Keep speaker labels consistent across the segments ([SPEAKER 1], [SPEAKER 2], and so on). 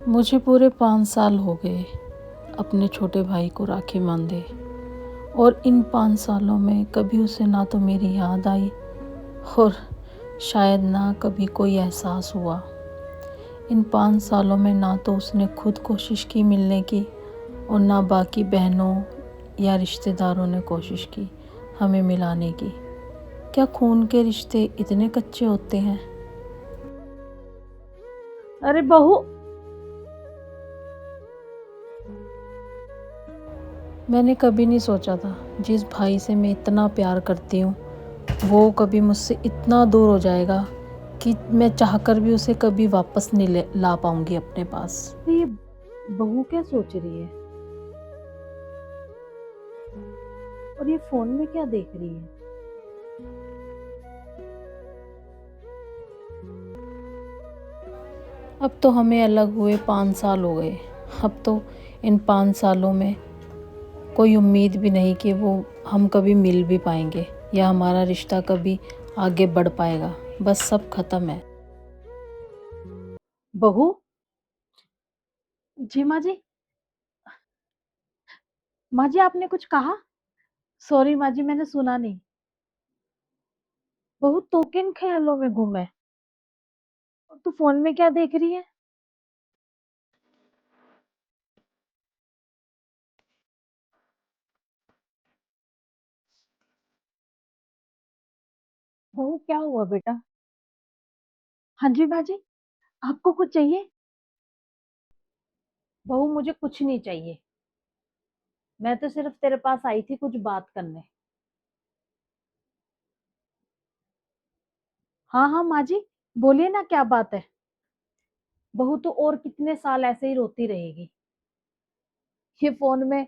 [SPEAKER 1] मुझे पूरे 5 साल हो गए अपने छोटे भाई को राखी बांधे, और इन 5 सालों में कभी उसे ना तो मेरी याद आई और शायद ना कभी कोई एहसास हुआ। इन 5 सालों में ना तो उसने खुद कोशिश की मिलने की, और ना बाकी बहनों या रिश्तेदारों ने कोशिश की हमें मिलाने की। क्या खून के रिश्ते इतने कच्चे होते हैं?
[SPEAKER 2] अरे बहू।
[SPEAKER 1] मैंने कभी नहीं सोचा था जिस भाई से मैं इतना प्यार करती हूँ वो कभी मुझसे इतना दूर हो जाएगा कि मैं चाहकर भी उसे कभी वापस नहीं ला पाऊंगी अपने पास।
[SPEAKER 2] तो ये बहू क्या सोच रही है और ये फोन में क्या देख रही है?
[SPEAKER 1] अब तो हमें अलग हुए 5 साल हो गए। अब तो इन 5 सालों में कोई उम्मीद भी नहीं कि वो हम कभी मिल भी पाएंगे या हमारा रिश्ता कभी आगे बढ़ पाएगा। बस सब खत्म है।
[SPEAKER 2] बहू। जी माँ जी। माँ जी आपने कुछ कहा? सॉरी माँ जी, मैंने सुना नहीं। बहू तो किन ख्यालों में गुम है और तू फोन में क्या देख रही है? बहू क्या हुआ बेटा? हाँ जी माँ जी। आपको कुछ चाहिए? बहू मुझे कुछ नहीं चाहिए। मैं तो सिर्फ तेरे पास आई थी कुछ बात करने। हाँ हाँ माँ जी, बोलिए ना क्या बात है। बहू तो और कितने साल ऐसे ही रोती रहेगी? ये फोन में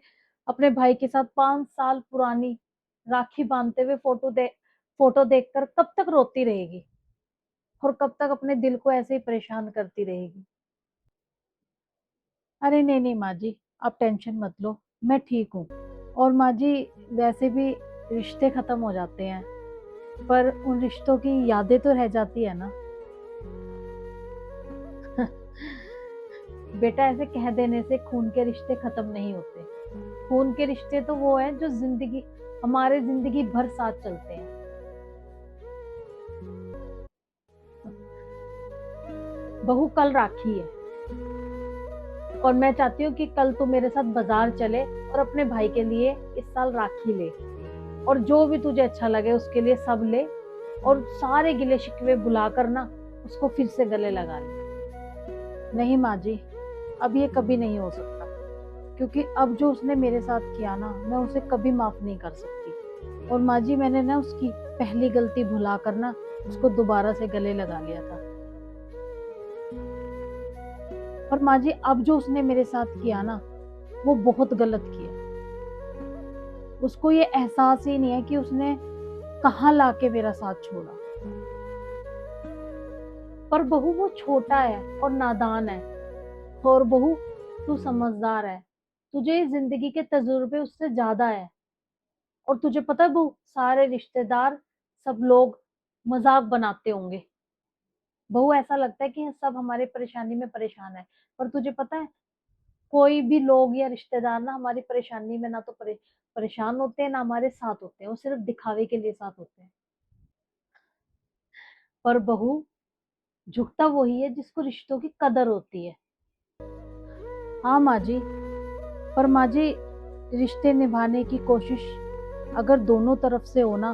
[SPEAKER 2] अपने भाई के साथ 5 साल पुरानी राखी बांधते हुए फोटो देखकर कब तक रोती रहेगी और कब तक अपने दिल को ऐसे ही परेशान करती रहेगी? अरे नहीं नहीं माँ जी, आप टेंशन मत लो, मैं ठीक हूँ। और माँ जी, वैसे भी रिश्ते खत्म हो जाते हैं पर उन रिश्तों की यादें तो रह जाती है ना। बेटा ऐसे कह देने से खून के रिश्ते खत्म नहीं होते। खून के रिश्ते तो वो है जो हमारे जिंदगी भर साथ चलते हैं। बहू कल राखी है और मैं चाहती हूँ कि कल तू मेरे साथ बाजार चले और अपने भाई के लिए इस साल राखी ले, और जो भी तुझे अच्छा लगे उसके लिए सब ले, और सारे गिले शिकवे भुला कर ना उसको फिर से गले लगा ले। नहीं माँ जी, अब ये कभी नहीं हो सकता, क्योंकि अब जो उसने मेरे साथ किया ना मैं उसे कभी माफ नहीं कर सकती। और माँ जी मैंने ना उसकी पहली गलती भुला कर ना उसको दोबारा से गले लगा लिया था। और माँ जी अब जो उसने मेरे साथ किया ना वो बहुत गलत किया। उसको ये एहसास ही नहीं है कि उसने कहाँ लाके मेरा साथ छोड़ा। पर बहू वो छोटा है और नादान है, और बहू तू समझदार है, तुझे इस जिंदगी के तजुर्बे उससे ज्यादा है। और तुझे पता है बहू, सारे रिश्तेदार सब लोग मजाक बनाते होंगे। बहू ऐसा लगता है कि सब हमारी परेशानी में परेशान है, पर तुझे पता है कोई भी लोग या रिश्तेदार ना हमारी परेशानी में ना तो परेशान होते हैं ना हमारे साथ होते हैं, वो सिर्फ दिखावे के लिए साथ होते हैं। पर बहू झुकता वही है जिसको रिश्तों की कदर होती है। हाँ माँ जी, पर माँ जी रिश्ते निभाने की कोशिश अगर दोनों तरफ से हो ना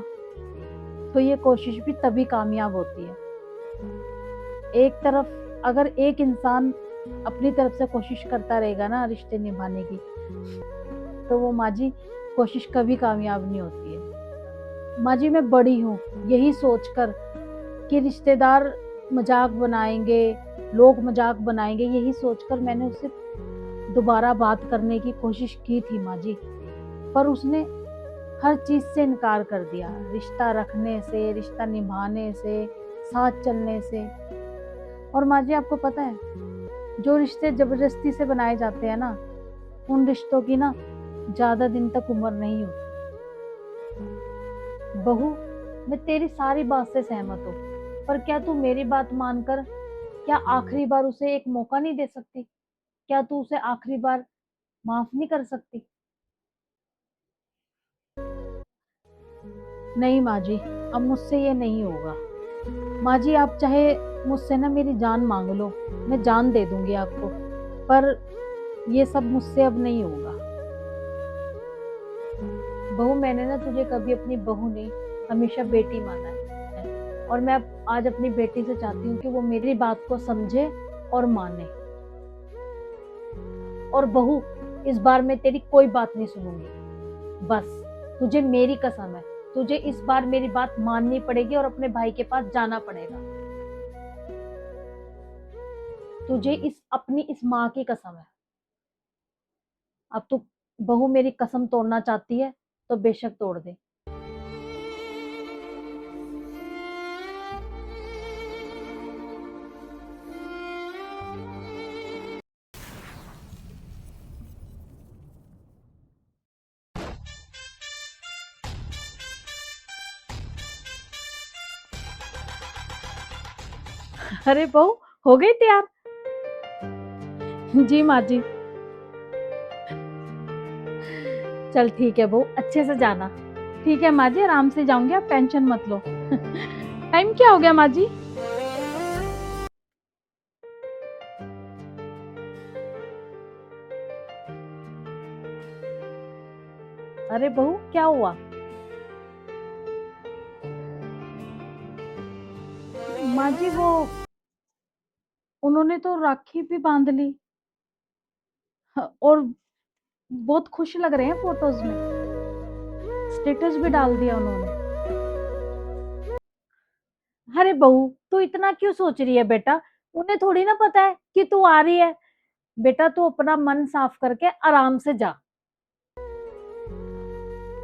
[SPEAKER 2] तो ये कोशिश भी तभी कामयाब होती है। एक तरफ अगर एक इंसान अपनी तरफ से कोशिश करता रहेगा ना रिश्ते निभाने की, तो वो माँ जी कोशिश कभी कामयाब नहीं होती है। माँ जी मैं बड़ी हूँ यही सोचकर कि रिश्तेदार मजाक बनाएंगे, लोग मजाक बनाएंगे, यही सोचकर मैंने उससे दोबारा बात करने की कोशिश की थी माँ जी। पर उसने हर चीज से इनकार कर दिया, रिश्ता रखने से, रिश्ता निभाने से, साथ चलने से। और माँ जी आपको पता है जो रिश्ते जबरदस्ती से बनाए जाते हैं ना उन रिश्तों की ना ज्यादा दिन तक उम्र नहीं होती। बहू मैं तेरी सारी बात से सहमत हूँ, पर क्या तू मेरी बात मानकर क्या आखिरी बार उसे एक मौका नहीं दे सकती? क्या तू उसे आखिरी बार माफ नहीं कर सकती? नहीं माँ जी, अब मुझसे ये नहीं होगा। माँ जी, आप चाहे मुझसे ना मेरी जान मांग लो, मैं जान दे दूंगी आपको, पर ये सब मुझसे अब नहीं होगा। बहू, मैंने ना तुझे कभी अपनी बहू नहीं, हमेशा बेटी माना है। और मैं अब आज अपनी बेटी से चाहती हूँ कि वो मेरी बात को समझे और माने। और बहू, इस बार मैं तेरी कोई बात नहीं सुनूंगी। बस, तुझे मेरी कसम है, तुझे इस बार मेरी बात माननी पड़ेगी और अपने भाई के पास जाना पड़ेगा। तुझे अपनी इस माँ की कसम है। अब तू, बहू, मेरी कसम तोड़ना चाहती है तो बेशक तोड़ दे। अरे बहू, हो गई तैयार? जी माँ जी। चल ठीक है बहू, अच्छे से जाना। ठीक है माँ जी, आराम से जाऊंगी, आप टेंशन मत लो। टाइम क्या हो गया माँ जी? अरे बहू, क्या हुआ? माँ जी, वो उन्होंने तो राखी भी बांध ली। और बहुत खुश लग रहे हैं फोटोज में, स्टेटस भी डाल दिया उन्होंने। अरे बहू, तू इतना क्यों सोच रही है बेटा? उन्हें थोड़ी ना पता है कि तू आ रही है। बेटा, तू अपना मन साफ करके आराम से जा।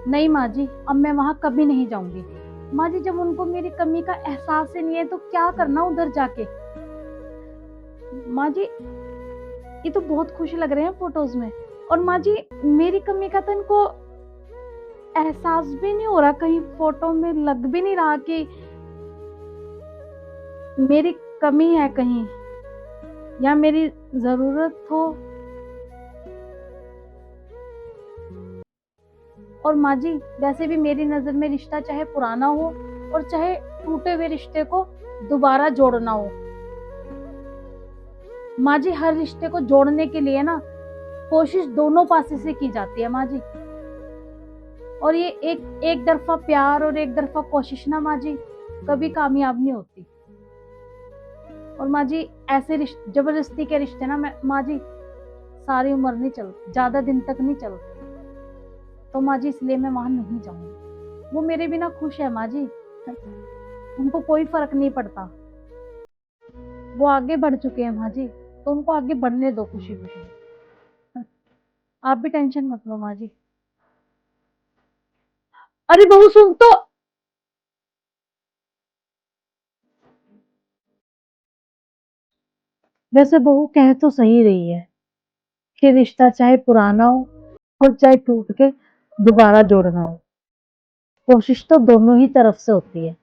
[SPEAKER 2] नहीं माँ जी, अब मैं वहां कभी नहीं जाऊंगी। माँ जी, जब उनको मेरी कमी का एहसास ही नहीं है तो क्या करना उधर जाके? माँ जी, ये तो बहुत खुश लग रहे हैं फोटोज में। और माँ जी, मेरी कमी का तो इनको एहसास भी नहीं हो रहा, कहीं फोटो में लग भी नहीं रहा कि मेरी कमी है कहीं, या मेरी जरूरत हो। और माँ जी, वैसे भी मेरी नजर में रिश्ता चाहे पुराना हो और चाहे टूटे हुए रिश्ते को दोबारा जोड़ना हो, माँ जी, हर रिश्ते को जोड़ने के लिए ना कोशिश दोनों पासे से की जाती है माँ जी। और ये एक एक तरफा प्यार और एक तरफा कोशिश ना माँ जी कभी कामयाब नहीं होती। और माँ जी, ऐसे रिश्ते, जबरदस्ती के रिश्ते ना, मैं माँ जी, सारी उम्र नहीं चलते, ज्यादा दिन तक नहीं चलते। तो माँ जी, इसलिए मैं वहां नहीं जाऊंगी। वो मेरे बिना खुश है माँ जी, उनको कोई फर्क नहीं पड़ता। वो आगे बढ़ चुके हैं माँ जी, तो उनको आगे बढ़ने दो खुशी खुशी। आप भी टेंशन मत लो माँ जी। अरे बहू, सुन तो। वैसे बहू कह तो सही रही है कि रिश्ता चाहे पुराना हो और चाहे टूट के दोबारा जोड़ना हो, कोशिश तो दोनों ही तरफ से होती है।